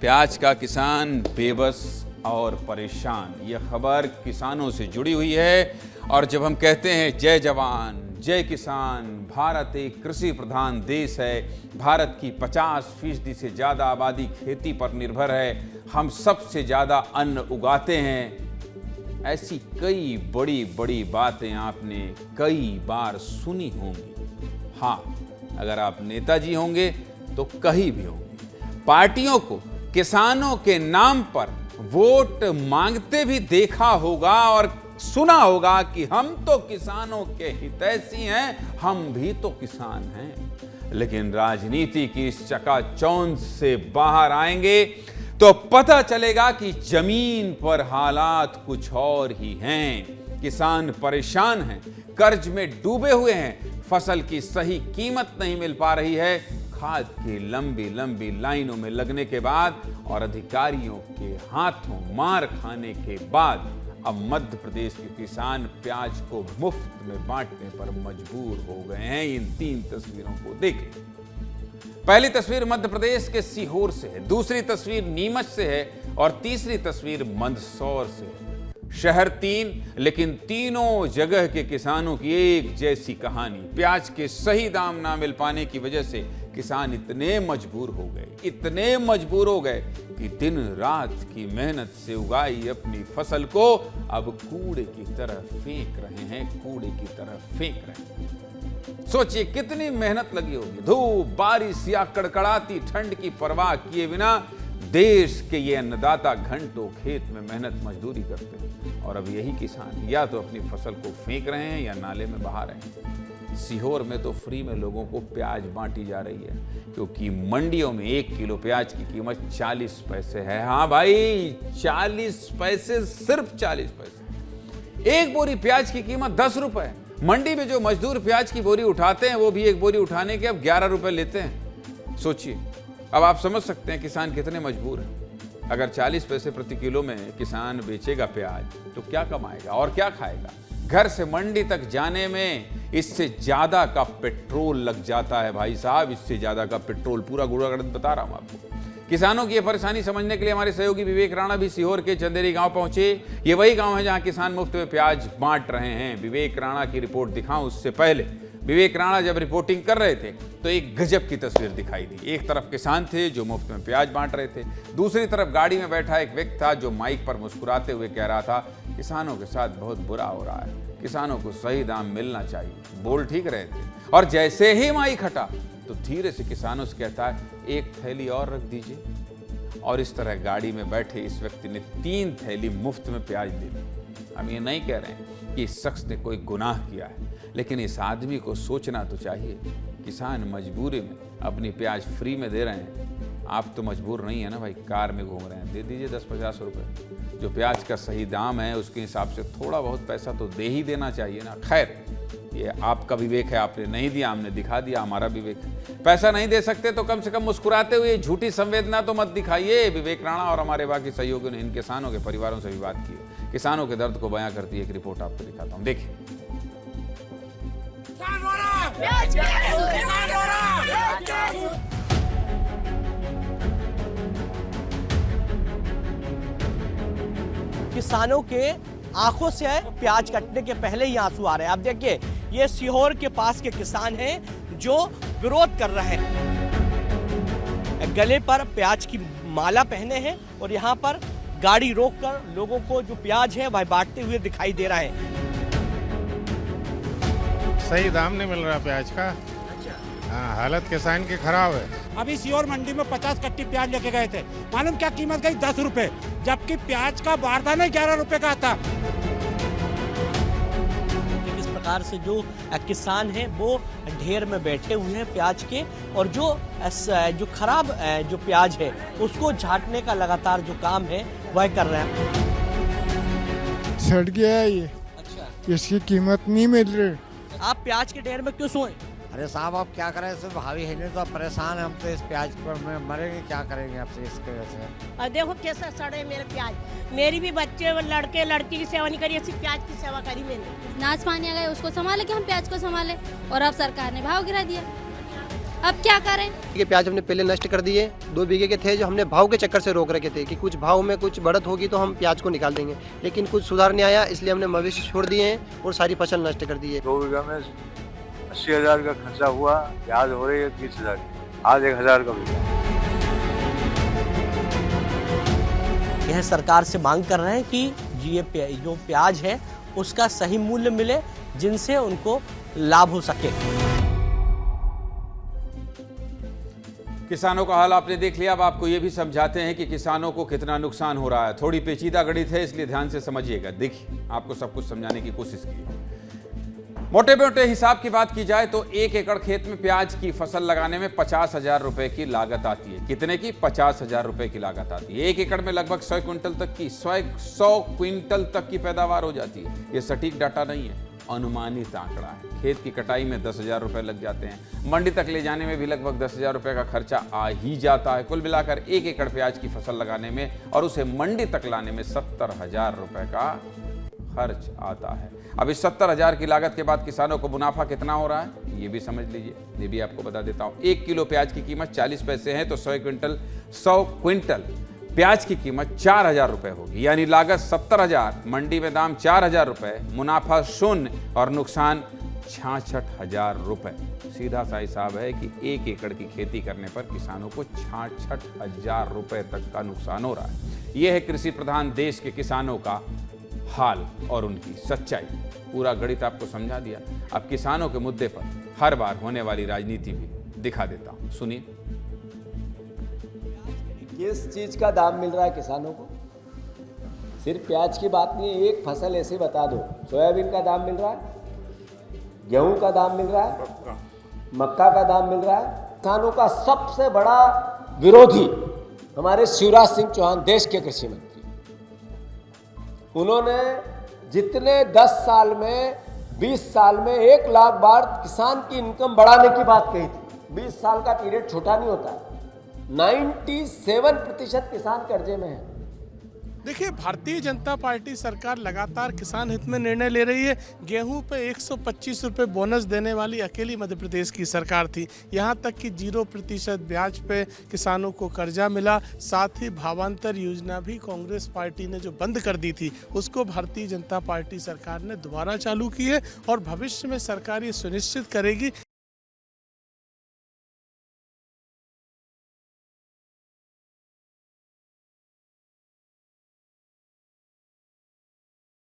प्याज का किसान बेबस और परेशान, यह खबर किसानों से जुड़ी हुई है। और जब हम कहते हैं जय जवान जय किसान, भारत एक कृषि प्रधान देश है, भारत की 50% से ज़्यादा आबादी खेती पर निर्भर है, हम सबसे ज़्यादा अन्न उगाते हैं, ऐसी कई बड़ी बड़ी बातें आपने कई बार सुनी होंगी। हाँ, अगर आप नेताजी होंगे तो कहीं भी होंगे। पार्टियों को किसानों के नाम पर वोट मांगते भी देखा होगा और सुना होगा कि हम तो किसानों के हितैषी हैं, हम भी तो किसान हैं। लेकिन राजनीति की इस चकाचौंध से बाहर आएंगे तो पता चलेगा कि जमीन पर हालात कुछ और ही हैं। किसान परेशान हैं, कर्ज में डूबे हुए हैं, फसल की सही कीमत नहीं मिल पा रही है, खाद की लंबी लंबी लाइनों में लगने के बाद और अधिकारियों के हाथों मार खाने के बाद अब मध्य प्रदेश के किसान प्याज को मुफ्त में बांटने पर मजबूर हो गए हैं। इन 3 तस्वीरों को देखें। पहली तस्वीर मध्य प्रदेश के सीहोर से है, दूसरी तस्वीर नीमच से है और तीसरी तस्वीर मंदसौर से है। शहर 3, लेकिन तीनों जगह के किसानों की एक जैसी कहानी। प्याज के सही दाम ना मिल पाने की वजह से किसान इतने मजबूर हो गए कि दिन रात की मेहनत से उगाई अपनी फसल को अब कूड़े की तरह फेंक रहे हैं। सोचिए कितनी मेहनत लगी होगी। धूप, बारिश या कड़कड़ाती ठंड की परवाह किए बिना देश के ये अन्नदाता घंटों खेत में मेहनत मजदूरी करते हैं और अब यही किसान या तो अपनी फसल को फेंक रहे हैं या नाले में बहा रहे हैं। सीहोर में तो फ्री में लोगों को प्याज बांटी जा रही है, क्योंकि मंडियों में 1 किलो प्याज की कीमत 40 पैसे है। हाँ भाई, 40 पैसे, सिर्फ 40 पैसे। एक बोरी प्याज की कीमत 10 रुपए। मंडी में जो मजदूर प्याज की बोरी उठाते हैं वो भी एक बोरी उठाने के अब 11 रुपए लेते हैं। सोचिए, अब आप समझ सकते हैं किसान कितने मजबूर हैं। अगर 40 पैसे प्रति किलो में किसान बेचेगा प्याज तो क्या कमाएगा और क्या खाएगा। घर से मंडी तक जाने में इससे ज्यादा का पेट्रोल लग जाता है भाई साहब, इससे ज्यादा का पेट्रोल। पूरा गुड़ा गणित बता रहा हूं आपको। किसानों की यह परेशानी समझने के लिए हमारे सहयोगी विवेक राणा भी सीहोर के चंदेरी गांव पहुंचे। ये वही गांव है जहां किसान मुफ्त में प्याज बांट रहे हैं। विवेक राणा की रिपोर्ट दिखाऊं उससे पहले, विवेक राणा जब रिपोर्टिंग कर रहे थे तो एक गजब की तस्वीर दिखाई दी। एक तरफ किसान थे जो मुफ्त में प्याज बांट रहे थे, दूसरी तरफ गाड़ी में बैठा एक व्यक्ति था जो माइक पर मुस्कुराते हुए कह रहा था किसानों के साथ बहुत बुरा हो रहा है, किसानों को सही दाम मिलना चाहिए। बोल ठीक रहे थे और जैसे ही माइक हटा तो धीरे से किसानों से कहता है 1 थैली और रख दीजिए। और इस तरह गाड़ी में बैठे इस व्यक्ति ने 3 थैली मुफ्त में प्याज दे दी। हम ये नहीं कह रहे हैं कि इस शख्स ने कोई गुनाह किया है, लेकिन इस आदमी को सोचना तो चाहिए। किसान मजबूरी में अपनी प्याज फ्री में दे रहे हैं, आप तो मजबूर नहीं है ना भाई, कार में घूम रहे हैं, दे दीजिए 10-50 रुपए। जो प्याज का सही दाम है उसके हिसाब से थोड़ा बहुत पैसा तो दे ही देना चाहिए ना। खैर, ये आपका विवेक है, आपने नहीं दिया, हमने दिखा दिया, हमारा विवेक है। पैसा नहीं दे सकते तो कम से कम मुस्कुराते हुए झूठी संवेदना तो मत दिखाइए। विवेक राणा और हमारे बाकी सहयोगियों ने इन किसानों के परिवारों से भी बात की है। किसानों के दर्द को बयां करती है एक रिपोर्ट आपको दिखाता हूं, देखिए। किसानों के आंखों से प्याज कटने के पहले ही आंसू आ रहे हैं। आप देखिए, ये सीहोर के पास के किसान हैं जो विरोध कर रहे हैं। गले पर प्याज की माला पहने हैं और यहाँ पर गाड़ी रोककर लोगों को जो प्याज है वह बांटते हुए दिखाई दे रहा है। सही दाम नहीं मिल रहा प्याज का। हाँ, हालत किसान की खराब है। अभी सीहोर मंडी में 50 कट्टी प्याज लेके गए थे, मालूम क्या कीमत गई? 10 रुपए, जबकि प्याज का बारदाना नहीं 11 रुपए का था। इस प्रकार से जो किसान हैं वो ढेर में बैठे हुए हैं प्याज के, और जो खराब जो प्याज है उसको छांटने का लगातार जो काम है वह कर रहे हैं। सड़ गया है ये। अच्छा, इसकी कीमत नहीं मिल रही। आप प्याज के ढेर में क्यों सोए? अरे साहब, अब क्या करें, सिर्फ भावी है नहीं तो परेशान हम तो इस प्याज पर में मरेंगे, क्या करेंगे आपसे इसके वजह से। और देखो कैसा सड़े मेरे प्याज। मेरी भी बच्चे लड़के लड़की की सेवा नहीं करी, सिर्फ प्याज की सेवा करी मैंने। नाच पानी आ गए उसको संभाले कि हम प्याज को संभाले, और अब सरकार ने भाव गिरा दिया। अब क्या करें? ये प्याज हमने पहले नष्ट कर दिए, 2 बीघे के थे जो हमने भाव के चक्कर से रोक रखे थे कि कुछ भाव में कुछ बढ़त होगी तो हम प्याज को निकाल देंगे, लेकिन कुछ सुधार नहीं आया, इसलिए हमने मवेशी छोड़ दिए हैं और सारी फसल नष्ट कर दी है। 2 बीघा में 80,000 का खर्चा हुआ, प्याज हो रही है 30,000, आज 1,000 का बीघा। यह सरकार से मांग कर रहे हैं कि ये जो प्याज है उसका सही मूल्य मिले, जिनसे उनको लाभ हो सके। किसानों का हाल आपने देख लिया। अब आपको ये भी समझाते हैं कि किसानों को कितना नुकसान हो रहा है। थोड़ी पेचीदा गणित है, इसलिए ध्यान से समझिएगा। देखिए, आपको सब कुछ समझाने की कोशिश की है। मोटे मोटे हिसाब की बात की जाए तो 1 एकड़ खेत में प्याज की फसल लगाने में 50,000 रुपए की लागत आती है। कितने की? 50,000 रुपए की लागत आती है। 1 एकड़ में लगभग 100 क्विंटल तक की 100 क्विंटल तक की पैदावार हो जाती है। ये सटीक डाटा नहीं है, अनुमानित आंकड़ा है। खेत की कटाई में 10,000 रुपए लग जाते हैं, मंडी तक ले जाने में भी लगभग 10,000 रुपए का खर्चा आ ही जाता है। कुल मिलाकर 1 एकड़ प्याज की फसल लगाने में और उसे मंडी तक लाने में 70,000 रुपए का खर्च आता है। अब इस 70,000 की लागत के बाद किसानों को मुनाफा कितना हो रहा है, ये भी समझ लीजिए। ये भी आपको बता देता हूं। 1 किलो प्याज की कीमत 40 पैसे है तो 100 क्विंटल प्याज की कीमत 4,000 रुपए होगी। यानी लागत 70,000, मंडी में दाम 4,000 रुपए, मुनाफा 0 और नुकसान 66,000 रुपए। सीधा सा हिसाब है कि 1 एकड़ की खेती करने पर किसानों को 66,000 रुपए तक का नुकसान हो रहा है। यह है कृषि प्रधान देश के किसानों का हाल और उनकी सच्चाई। पूरा गणित आपको समझा दिया। अब किसानों के मुद्दे पर हर बार होने वाली राजनीति भी दिखा देता हूं। सुनिए। किस चीज का दाम मिल रहा है किसानों को? सिर्फ प्याज की बात नहीं है, एक फसल ऐसे बता दो। सोयाबीन का दाम मिल रहा है, गेहूं का दाम मिल रहा है, मक्का का दाम मिल रहा है। किसानों का सबसे बड़ा विरोधी हमारे शिवराज सिंह चौहान, देश के कृषि मंत्री, उन्होंने जितने 10 साल में 20 साल में 1 लाख बार किसान की इनकम बढ़ाने की बात कही थी। 20 साल का पीरियड छोटा नहीं होता। 97% किसान कर्जे में है। देखिए, भारतीय जनता पार्टी सरकार लगातार किसान हित में निर्णय ले रही है। गेहूं पे 125 रुपये बोनस देने वाली अकेली मध्य प्रदेश की सरकार थी। यहां तक कि 0% ब्याज पे किसानों को कर्जा मिला। साथ ही भावांतर योजना भी कांग्रेस पार्टी ने जो बंद कर दी थी, उसको भारतीय जनता पार्टी सरकार ने दोबारा चालू की है और भविष्य में सरकार ये सुनिश्चित करेगी